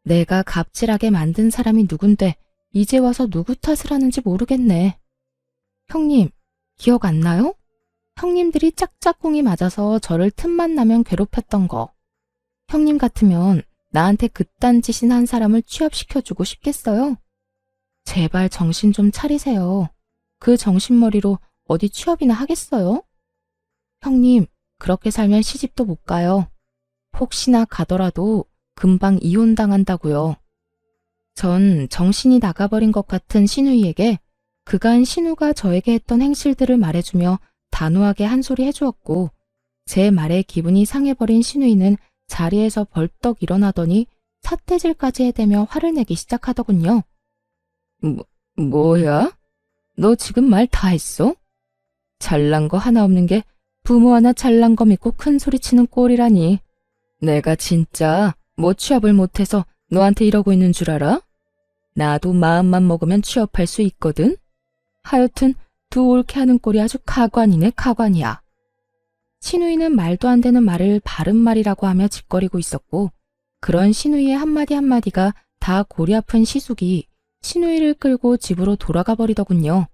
내가 갑질하게 만든 사람이 누군데 이제 와서 누구 탓을 하는지 모르겠네. 형님, 기억 안 나요? 형님들이 짝짝꿍이 맞아서 저를 틈만 나면 괴롭혔던 거. 형님 같으면 나한테 그딴 짓인 한 사람을 취업시켜주고 싶겠어요? 제발 정신 좀 차리세요. 그 정신머리로 어디 취업이나 하겠어요? 형님, 그렇게 살면 시집도 못 가요. 혹시나 가더라도 금방 이혼당한다고요. 전 정신이 나가버린 것 같은 신우이에게 그간 신우가 저에게 했던 행실들을 말해주며 단호하게 한 소리 해주었고 제 말에 기분이 상해버린 신우이는 자리에서 벌떡 일어나더니 삿대질까지 해대며 화를 내기 시작하더군요. 뭐야? 너 지금 말 다 했어? 잘난 거 하나 없는 게 부모 하나 잘난 거 믿고 큰 소리 치는 꼴이라니. 내가 진짜 뭐 취업을 못해서 너한테 이러고 있는 줄 알아? 나도 마음만 먹으면 취업할 수 있거든? 하여튼 두 옳게 하는 꼴이 아주 가관이네 가관이야. 신우이는 말도 안 되는 말을 바른 말이라고 하며 짓거리고 있었고 그런 신우이의 한마디 한마디가 다 골이 아픈 시숙이 신우이를 끌고 집으로 돌아가 버리더군요.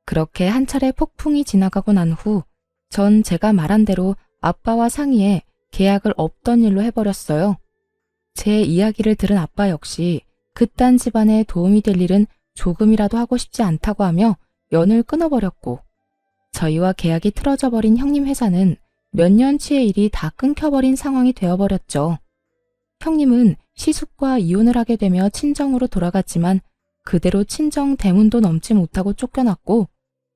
그렇게 한 차례 폭풍이 지나가고 난 후 전 제가 말한 대로 아빠와 상의해 계약을 없던 일로 해버렸어요. 제 이야기를 들은 아빠 역시 그딴 집안에 도움이 될 일은 조금이라도 하고 싶지 않다고 하며 연을 끊어버렸고 저희와 계약이 틀어져 버린 형님 회사는 몇 년치의 일이 다 끊겨버린 상황이 되어버렸죠. 형님은 시숙과 이혼을 하게 되며 친정으로 돌아갔지만 그대로 친정 대문도 넘지 못하고 쫓겨났고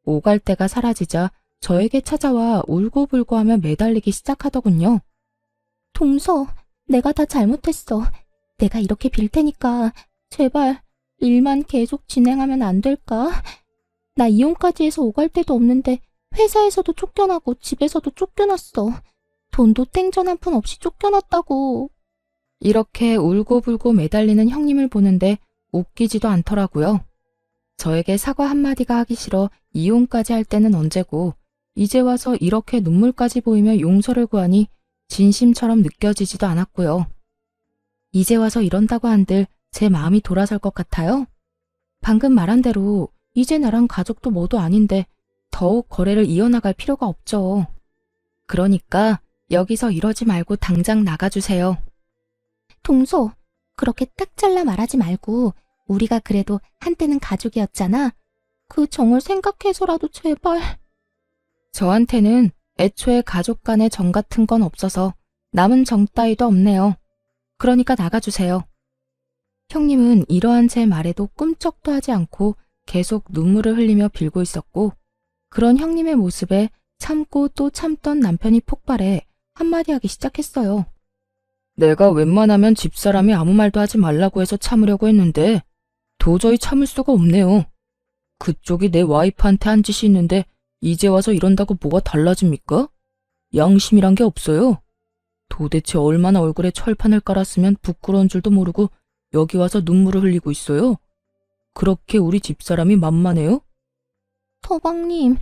오갈 데가 사라지자 저에게 찾아와 울고불고하며 매달리기 시작하더군요. 동서, 내가 다 잘못했어. 내가 이렇게 빌 테니까 제발 일만 계속 진행하면 안 될까? 나 이혼까지 해서 오갈 데도 없는데 회사에서도 쫓겨나고 집에서도 쫓겨났어. 돈도 땡전 한 푼 없이 쫓겨났다고. 이렇게 울고불고 매달리는 형님을 보는데 웃기지도 않더라고요. 저에게 사과 한마디가 하기 싫어 이혼까지 할 때는 언제고 이제 와서 이렇게 눈물까지 보이며 용서를 구하니 진심처럼 느껴지지도 않았고요. 이제 와서 이런다고 한들 제 마음이 돌아설 것 같아요. 방금 말한 대로 이제 나랑 가족도 뭐도 아닌데 더욱 거래를 이어나갈 필요가 없죠. 그러니까 여기서 이러지 말고 당장 나가주세요. 동서, 그렇게 딱 잘라 말하지 말고 우리가 그래도 한때는 가족이었잖아. 그 정을 생각해서라도 제발. 저한테는 애초에 가족 간의 정 같은 건 없어서 남은 정 따위도 없네요. 그러니까 나가주세요. 형님은 이러한 제 말에도 꿈쩍도 하지 않고 계속 눈물을 흘리며 빌고 있었고 그런 형님의 모습에 참고 또 참던 남편이 폭발해 한마디 하기 시작했어요. 내가 웬만하면 집사람이 아무 말도 하지 말라고 해서 참으려고 했는데 도저히 참을 수가 없네요. 그쪽이 내 와이프한테 한 짓이 있는데 이제 와서 이런다고 뭐가 달라집니까? 양심이란 게 없어요. 도대체 얼마나 얼굴에 철판을 깔았으면 부끄러운 줄도 모르고 여기 와서 눈물을 흘리고 있어요. 그렇게 우리 집사람이 만만해요? 서방님,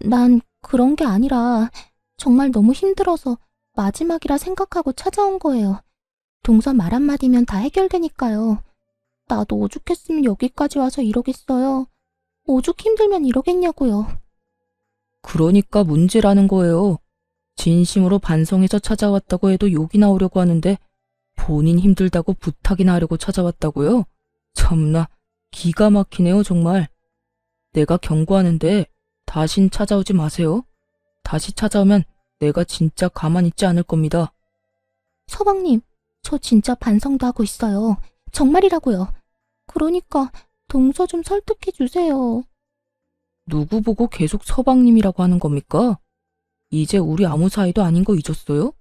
난 그런 게 아니라 정말 너무 힘들어서 마지막이라 생각하고 찾아온 거예요. 동서 말 한마디면 다 해결되니까요. 나도 오죽했으면 여기까지 와서 이러겠어요. 오죽 힘들면 이러겠냐고요. 그러니까 문제라는 거예요. 진심으로 반성해서 찾아왔다고 해도 욕이 나오려고 하는데 본인 힘들다고 부탁이나 하려고 찾아왔다고요? 참나 기가 막히네요 정말. 내가 경고하는데 다신 찾아오지 마세요. 다시 찾아오면 내가 진짜 가만히 있지 않을 겁니다. 서방님, 저 진짜 반성도 하고 있어요. 정말이라고요. 그러니까 동서 좀 설득해 주세요. 누구 보고 계속 서방님이라고 하는 겁니까? 이제 우리 아무 사이도 아닌 거 잊었어요?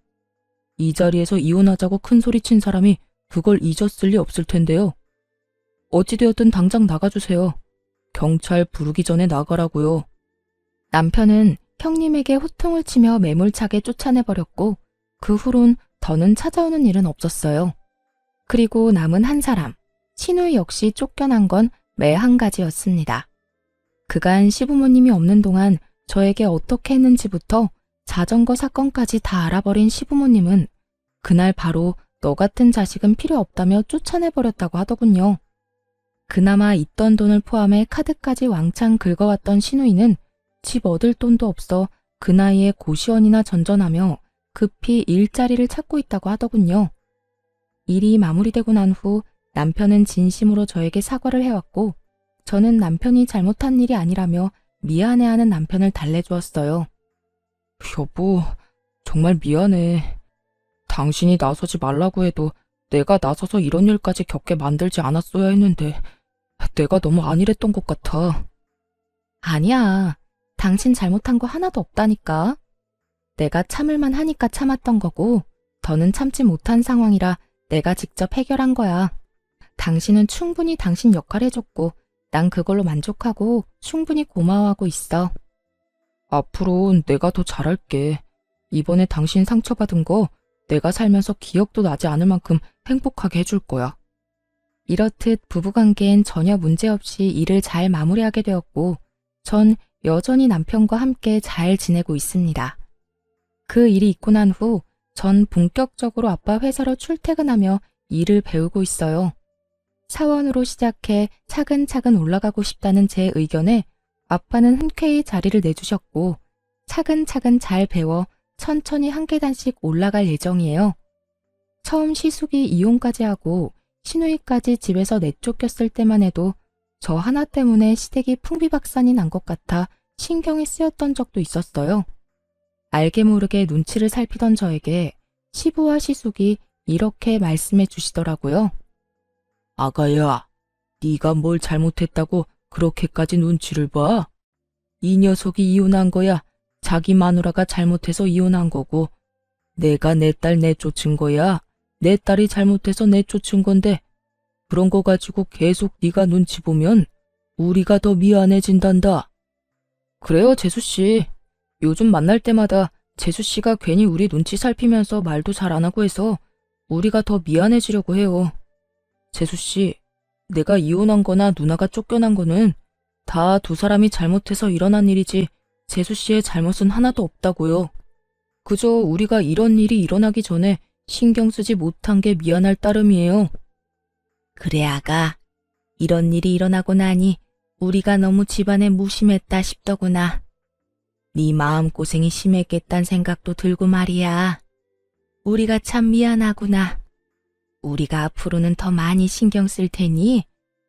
이 자리에서 이혼하자고 큰 소리 친 사람이 그걸 잊었을 리 없을 텐데요. 어찌되었든 당장 나가주세요. 경찰 부르기 전에 나가라고요. 남편은 형님에게 호통을 치며 매몰차게 쫓아내버렸고 그 후론 더는 찾아오는 일은 없었어요. 그리고 남은 한 사람, 신우 역시 쫓겨난 건 매 한 가지였습니다. 그간 시부모님이 없는 동안 저에게 어떻게 했는지부터 자전거 사건까지 다 알아버린 시부모님은 그날 바로 너 같은 자식은 필요 없다며 쫓아내버렸다고 하더군요. 그나마 있던 돈을 포함해 카드까지 왕창 긁어왔던 신우이는 집 얻을 돈도 없어 그 나이에 고시원이나 전전하며 급히 일자리를 찾고 있다고 하더군요. 일이 마무리되고 난 후 남편은 진심으로 저에게 사과를 해왔고 저는 남편이 잘못한 일이 아니라며 미안해하는 남편을 달래주었어요. 여보, 정말 미안해. 당신이 나서지 말라고 해도 내가 나서서 이런 일까지 겪게 만들지 않았어야 했는데 내가 너무 안일했던 것 같아. 아니야. 당신 잘못한 거 하나도 없다니까. 내가 참을만 하니까 참았던 거고 더는 참지 못한 상황이라 내가 직접 해결한 거야. 당신은 충분히 당신 역할 해줬고 난 그걸로 만족하고 충분히 고마워하고 있어. 앞으로 내가 더 잘할게. 이번에 당신 상처받은 거 내가 살면서 기억도 나지 않을 만큼 행복하게 해줄 거야. 이렇듯 부부관계엔 전혀 문제없이 일을 잘 마무리하게 되었고 전 여전히 남편과 함께 잘 지내고 있습니다. 그 일이 있고 난 후 전 본격적으로 아빠 회사로 출퇴근하며 일을 배우고 있어요. 사원으로 시작해 차근차근 올라가고 싶다는 제 의견에 아빠는 흔쾌히 자리를 내주셨고 차근차근 잘 배워 천천히 한 계단씩 올라갈 예정이에요. 처음 시숙이 이혼까지 하고 시누이까지 집에서 내쫓겼을 때만 해도 저 하나 때문에 시댁이 풍비박산이 난 것 같아 신경이 쓰였던 적도 있었어요. 알게 모르게 눈치를 살피던 저에게 시부와 시숙이 이렇게 말씀해 주시더라고요. 아가야, 네가 뭘 잘못했다고 그렇게까지 눈치를 봐? 이 녀석이 이혼한 거야. 자기 마누라가 잘못해서 이혼한 거고 내가 내 딸 내쫓은 거야. 내 딸이 잘못해서 내쫓은 건데 그런 거 가지고 계속 네가 눈치 보면 우리가 더 미안해진단다. 그래요, 재수씨. 요즘 만날 때마다 재수씨가 괜히 우리 눈치 살피면서 말도 잘 안 하고 해서 우리가 더 미안해지려고 해요. 재수씨, 내가 이혼한 거나 누나가 쫓겨난 거는 다 두 사람이 잘못해서 일어난 일이지 재수씨의 잘못은 하나도 없다고요. 그저 우리가 이런 일이 일어나기 전에 신경 쓰지 못한 게 미안할 따름이에요. 그래, 아가. 이런 일이 일어나고 나니 우리가 너무 집안에 무심했다 싶더구나. 네 마음고생이 심했겠단 생각도 들고 말이야. 우리가 참 미안하구나. 우리가 앞으로는 더 많이 신경 쓸 테니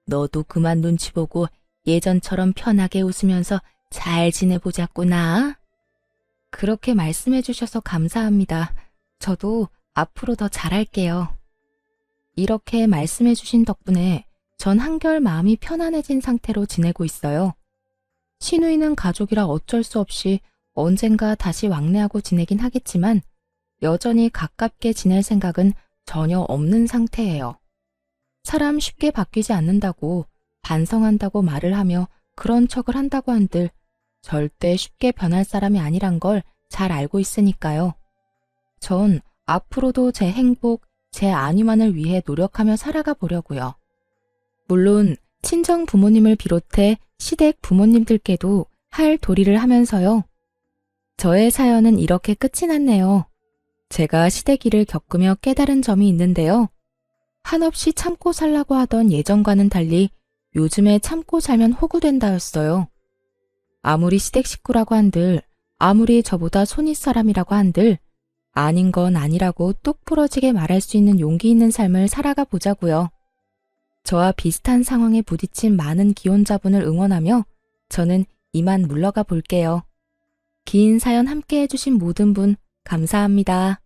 너도 그만 눈치 보고 예전처럼 편하게 웃으면서 잘 지내보자꾸나. 그렇게 말씀해 주셔서 감사합니다. 저도 앞으로 더 잘할게요. 이렇게 말씀해 주신 덕분에 전 한결 마음이 편안해진 상태로 지내고 있어요. 시누이는 가족이라 어쩔 수 없이 언젠가 다시 왕래하고 지내긴 하겠지만 여전히 가깝게 지낼 생각은 전혀 없는 상태예요. 사람 쉽게 바뀌지 않는다고 반성한다고 말을 하며 그런 척을 한다고 한들 절대 쉽게 변할 사람이 아니란 걸 잘 알고 있으니까요. 전 앞으로도 제 행복, 제 안위만을 위해 노력하며 살아가 보려고요. 물론 친정 부모님을 비롯해 시댁 부모님들께도 할 도리를 하면서요. 저의 사연은 이렇게 끝이 났네요. 제가 시댁일을 겪으며 깨달은 점이 있는데요. 한없이 참고 살라고 하던 예전과는 달리 요즘에 참고 살면 호구된다였어요. 아무리 시댁 식구라고 한들, 아무리 저보다 손윗 사람이라고 한들 아닌 건 아니라고 똑 부러지게 말할 수 있는 용기 있는 삶을 살아가 보자고요. 저와 비슷한 상황에 부딪힌 많은 기혼자분을 응원하며 저는 이만 물러가 볼게요. 긴 사연 함께 해주신 모든 분 감사합니다.